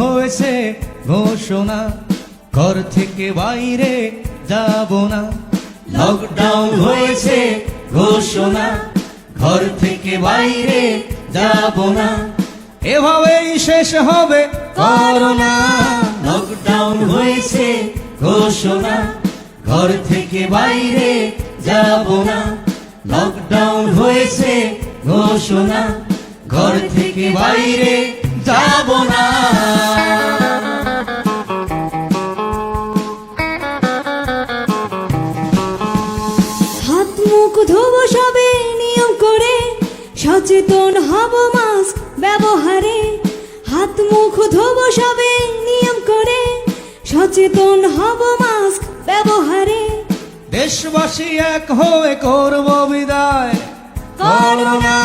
হয়েছে ঘোষণা, ঘর থেকে বাইরে যাব না। লকডাউন হয়েছে ঘোষণা, ঘর থেকে বাইরে যাব না। এভাবেই শেষ হবে করোনা। লকডাউন হয়েছে ঘোষণা, ঘর থেকে বাইরে যাব না। লকডাউন হয়েছে ঘোষণা, ঘর থেকে বাইরে যাব না। হাত মুখ ধোবো সবে নিয়ম করে, সচেতন হব মাস্ক ব্যবহারে। হাত মুখ ধোবো সবে নিয়ম করে, সচেতন হব মাস্ক ব্যবহারে। দেশবাসী এক হয়ে করব বিদায় করোনা।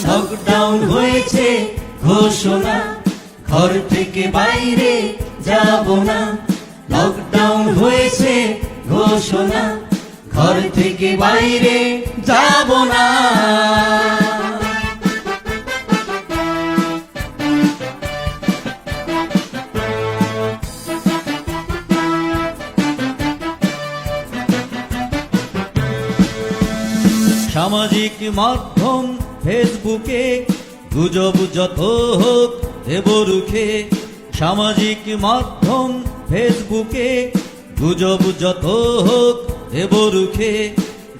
লকডাউন হয়েছে ঘোষণা, ঘর থেকে বাইরে যাব না। লকডাউন হয়েছে ঘোষণা, ঘর থেকে বাইরে যাব না। সামাজিক মাধ্যম ফেসবুকে গুজব যত হোক দেব রুখে। সামাজিক মাধ্যম ফেসবুকে গুজব যত হোক দেব রুখে।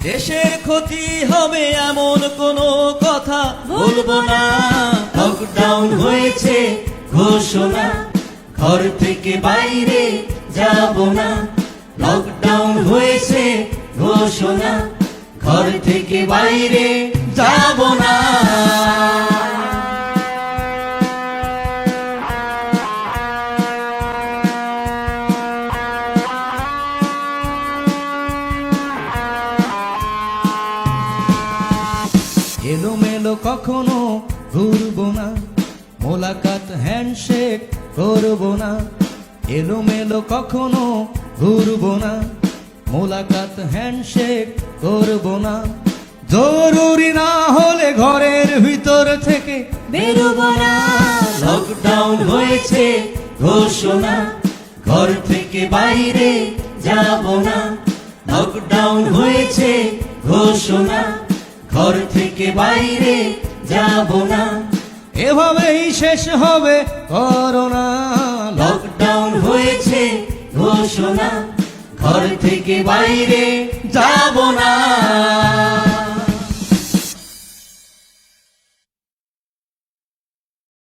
দেশের ক্ষতি হবে এমন কোনো কথা বলবো না। লকডাউন হয়েছে ঘোষণা, ঘর থেকে বাইরে যাব না। লকডাউন হয়েছে ঘোষণা, ঘর থেকে বাইরে যাব না। এলোমেলো কখনো ঘুরবো না, মোলাকাত হ্যান্ডশেক করবো না। এলোমেলো কখনো ঘুরবো না, মোলাকাত হ্যান্ডশেক করবো না। জরুরি না হলে ঘরের ভিতর থেকে বেরোবো না। লকডাউন হয়েছে ঘোষণা, ঘর থেকে বাইরে যাব না। লকডাউন হয়েছে ঘোষণা, ঘর থেকে বাইরে যাব না। এভাবেই শেষ হবে করোনা। লকডাউন হয়েছে ঘোষণা, ঘর থেকে বাইরে যাব